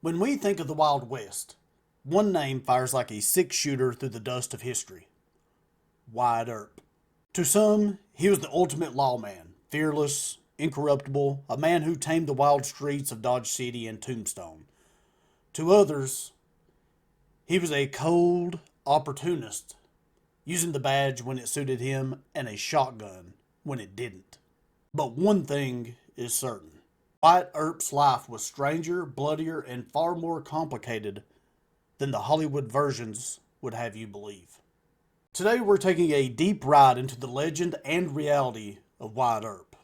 When we think of the Wild West, one name fires like a six-shooter through the dust of history: Wyatt Earp. To some, he was the ultimate lawman, fearless, incorruptible, a man who tamed the wild streets of Dodge City and Tombstone. To others, he was a cold opportunist, using the badge when it suited him and a shotgun when it didn't. But one thing is certain: Wyatt Earp's life was stranger, bloodier, and far more complicated than the Hollywood versions would have you believe. Today we're taking a deep ride into the legend and reality of Wyatt Earp.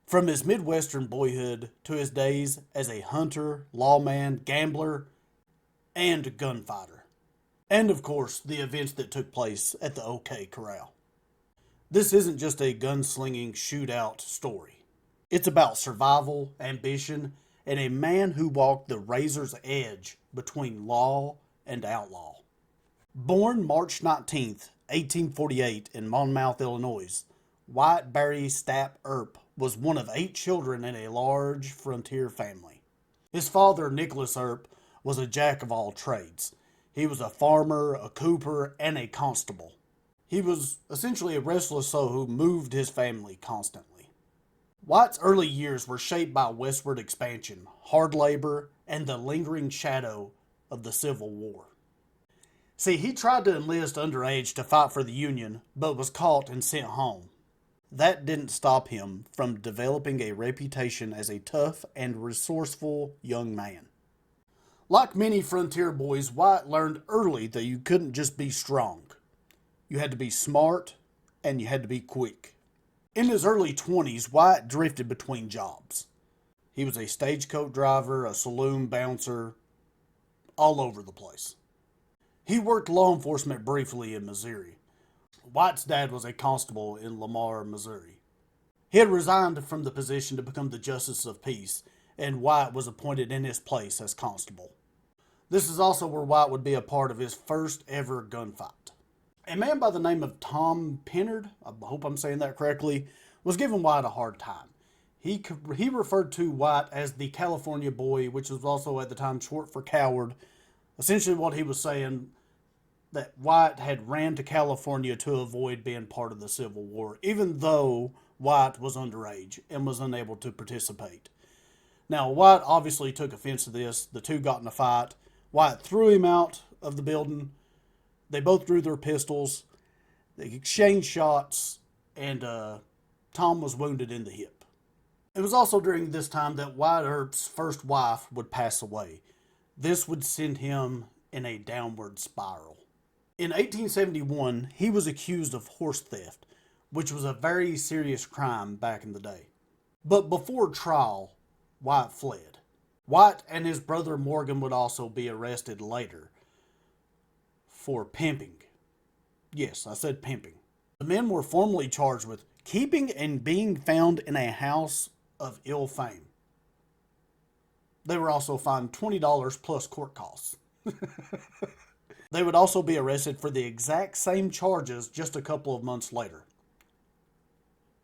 From his Midwestern boyhood to his days as a hunter, lawman, gambler, and gunfighter. And of course, the events that took place at the OK Corral. This isn't just a gunslinging shootout story. It's about survival, ambition, and a man who walked the razor's edge between law and outlaw. Born March 19th, 1848 in Monmouth, Illinois, Wyatt Barry Stapp Earp was one of 8 children in a large frontier family. His father, Nicholas Earp, was a jack of all trades. He was a farmer, a cooper, and a constable. He was essentially a restless soul who moved his family constantly. Wyatt's early years were shaped by westward expansion, hard labor, and the lingering shadow of the Civil War. See, he tried to enlist underage to fight for the Union, but was caught and sent home. That didn't stop him from developing a reputation as a tough and resourceful young man. Like many frontier boys, Wyatt learned early that you couldn't just be strong. You had to be smart, and you had to be quick. In his early 20s, Wyatt drifted between jobs. He was a stagecoach driver, a saloon bouncer, all over the place. He worked law enforcement briefly in Missouri. Wyatt's dad was a constable in Lamar, Missouri. He had resigned from the position to become the Justice of Peace, and Wyatt was appointed in his place as constable. This is also where Wyatt would be a part of his first ever gunfight. A man by the name of Tom Pennard, I hope I'm saying that correctly, was giving Wyatt a hard time. He referred to Wyatt as the California boy, which was also at the time short for coward. Essentially what he was saying, that Wyatt had ran to California to avoid being part of the Civil War, even though Wyatt was underage and was unable to participate. Now, Wyatt obviously took offense to this. The two got in a fight. Wyatt threw him out of the building. They both drew their pistols. They exchanged shots, and Tom was wounded in the hip. It was also during this time that Wyatt Earp's first wife would pass away. This would send him in a downward spiral. In 1871, he was accused of horse theft, which was a very serious crime back in the day. But before trial, Wyatt fled. Wyatt and his brother Morgan would also be arrested later for pimping. Yes, I said pimping. The men were formally charged with keeping and being found in a house of ill fame. They were also fined $20 plus court costs. They would also be arrested for the exact same charges just a couple of months later.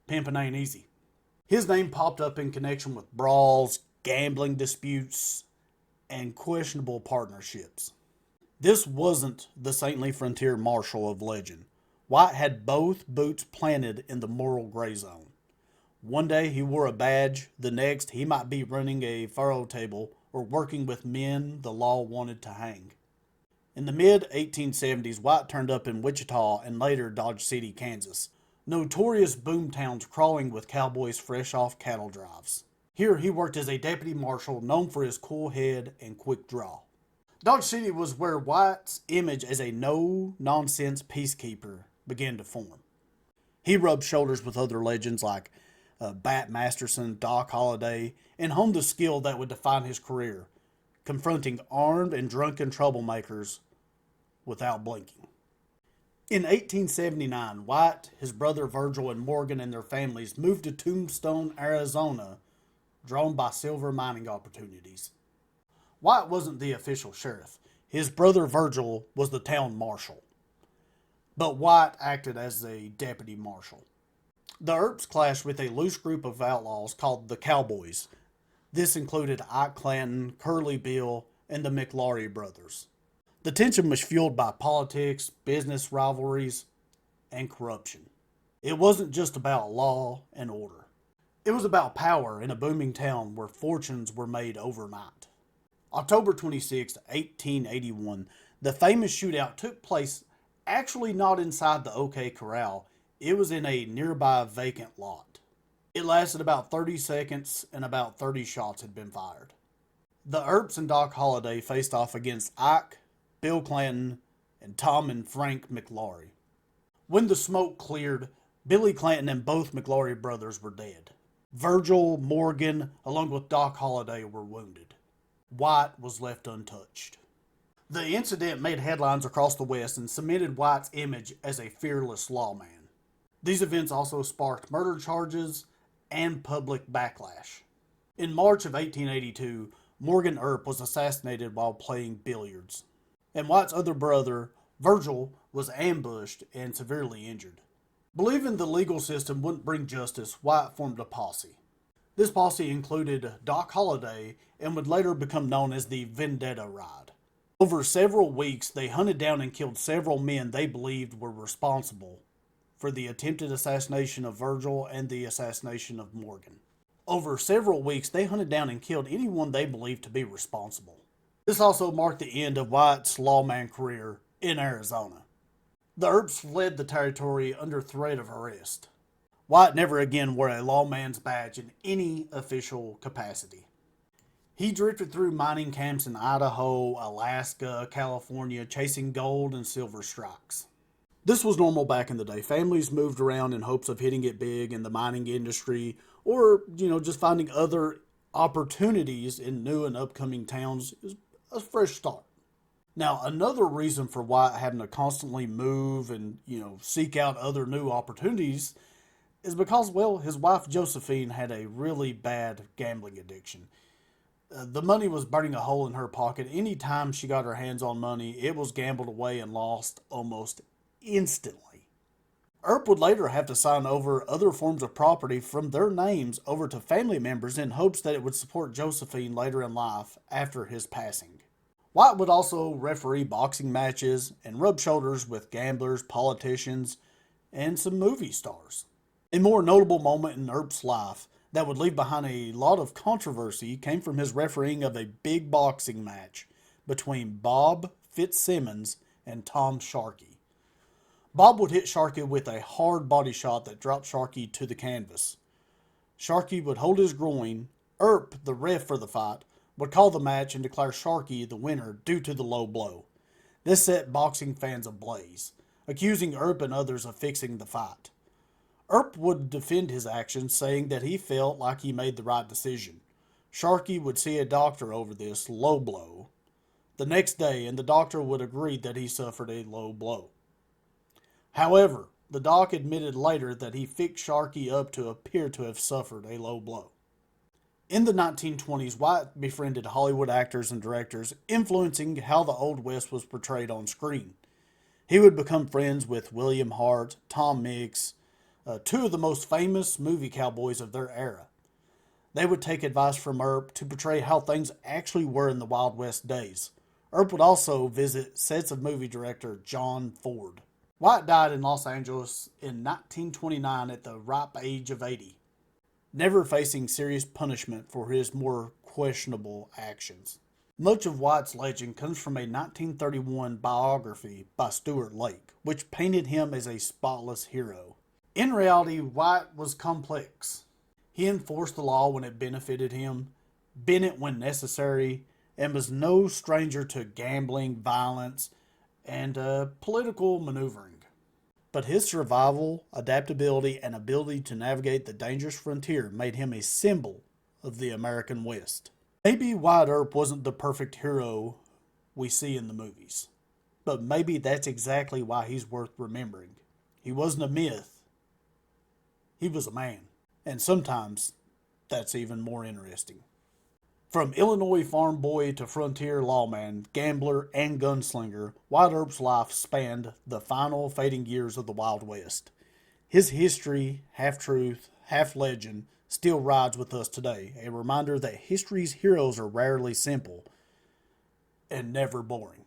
Pimping ain't easy. His name popped up in connection with brawls, gambling disputes, and questionable partnerships. This wasn't the saintly frontier marshal of legend. Wyatt had both boots planted in the moral gray zone. One day he wore a badge, the next he might be running a faro table or working with men the law wanted to hang. In the mid-1870s, Wyatt turned up in Wichita and later Dodge City, Kansas, notorious boom towns crawling with cowboys fresh off cattle drives. Here he worked as a deputy marshal known for his cool head and quick draw. Dodge City was where Wyatt's image as a no-nonsense peacekeeper began to form. He rubbed shoulders with other legends like Bat Masterson, Doc Holliday, and honed the skill that would define his career, confronting armed and drunken troublemakers without blinking. In 1879, Wyatt, his brother Virgil, and Morgan and their families moved to Tombstone, Arizona, drawn by silver mining opportunities. Wyatt wasn't the official sheriff. His brother Virgil was the town marshal. But Wyatt acted as a deputy marshal. The Earps clashed with a loose group of outlaws called the Cowboys. This included Ike Clanton, Curly Bill, and the McLaury brothers. The tension was fueled by politics, business rivalries, and corruption. It wasn't just about law and order. It was about power in a booming town where fortunes were made overnight. October 26, 1881, the famous shootout took place actually not inside the OK Corral. It was in a nearby vacant lot. It lasted about 30 seconds and about 30 shots had been fired. The Earps and Doc Holliday faced off against Ike, Bill Clanton, and Tom and Frank McLaury. When the smoke cleared, Billy Clanton and both McLaury brothers were dead. Virgil, Morgan, along with Doc Holliday, were wounded. Wyatt was left untouched. The incident made headlines across the West and cemented Wyatt's image as a fearless lawman. These events also sparked murder charges and public backlash. In March of 1882, Morgan Earp was assassinated while playing billiards, and Wyatt's other brother, Virgil, was ambushed and severely injured. Believing the legal system wouldn't bring justice, Wyatt formed a posse. This posse included Doc Holliday and would later become known as the Vendetta Ride. Over several weeks, they hunted down and killed several men they believed were responsible for the attempted assassination of Virgil and the assassination of Morgan. Over several weeks, they hunted down and killed anyone they believed to be responsible. This also marked the end of Wyatt's lawman career in Arizona. The Earps fled the territory under threat of arrest. Wyatt never again wore a lawman's badge in any official capacity. He drifted through mining camps in Idaho, Alaska, California, chasing gold and silver strikes. This was normal back in the day. Families moved around in hopes of hitting it big in the mining industry or, just finding other opportunities in new and upcoming towns. It was a fresh start. Now, another reason for Wyatt having to constantly move and, seek out other new opportunities is because, his wife Josephine had a really bad gambling addiction. The money was burning a hole in her pocket. Anytime she got her hands on money, it was gambled away and lost almost instantly. Earp would later have to sign over other forms of property from their names over to family members in hopes that it would support Josephine later in life after his passing. Wyatt would also referee boxing matches and rub shoulders with gamblers, politicians, and some movie stars. A more notable moment in Earp's life that would leave behind a lot of controversy came from his refereeing of a big boxing match between Bob Fitzsimmons and Tom Sharkey. Bob would hit Sharkey with a hard body shot that dropped Sharkey to the canvas. Sharkey would hold his groin. Earp, the ref for the fight, would call the match and declare Sharkey the winner due to the low blow. This set boxing fans ablaze, accusing Earp and others of fixing the fight. Earp would defend his actions, saying that he felt like he made the right decision. Sharkey would see a doctor over this low blow the next day, and the doctor would agree that he suffered a low blow. However, the doc admitted later that he fixed Sharkey up to appear to have suffered a low blow. In the 1920s, Wyatt befriended Hollywood actors and directors, influencing how the Old West was portrayed on screen. He would become friends with William Hart, Tom Mix, two of the most famous movie cowboys of their era. They would take advice from Earp to portray how things actually were in the Wild West days. Earp would also visit sets of movie director John Ford. Wyatt died in Los Angeles in 1929 at the ripe age of 80, never facing serious punishment for his more questionable actions. Much of Wyatt's legend comes from a 1931 biography by Stuart Lake, which painted him as a spotless hero. In reality, Wyatt was complex. He enforced the law when it benefited him, bent it when necessary, and was no stranger to gambling, violence, and political maneuvering. But his survival, adaptability, and ability to navigate the dangerous frontier made him a symbol of the American West. Maybe Wyatt Earp wasn't the perfect hero we see in the movies, but maybe that's exactly why he's worth remembering. He wasn't a myth. He was a man, and sometimes that's even more interesting. From Illinois farm boy to frontier lawman, gambler, and gunslinger, Wyatt Earp's life spanned the final fading years of the Wild West. His history, half truth, half legend, still rides with us today, a reminder that history's heroes are rarely simple, and never boring.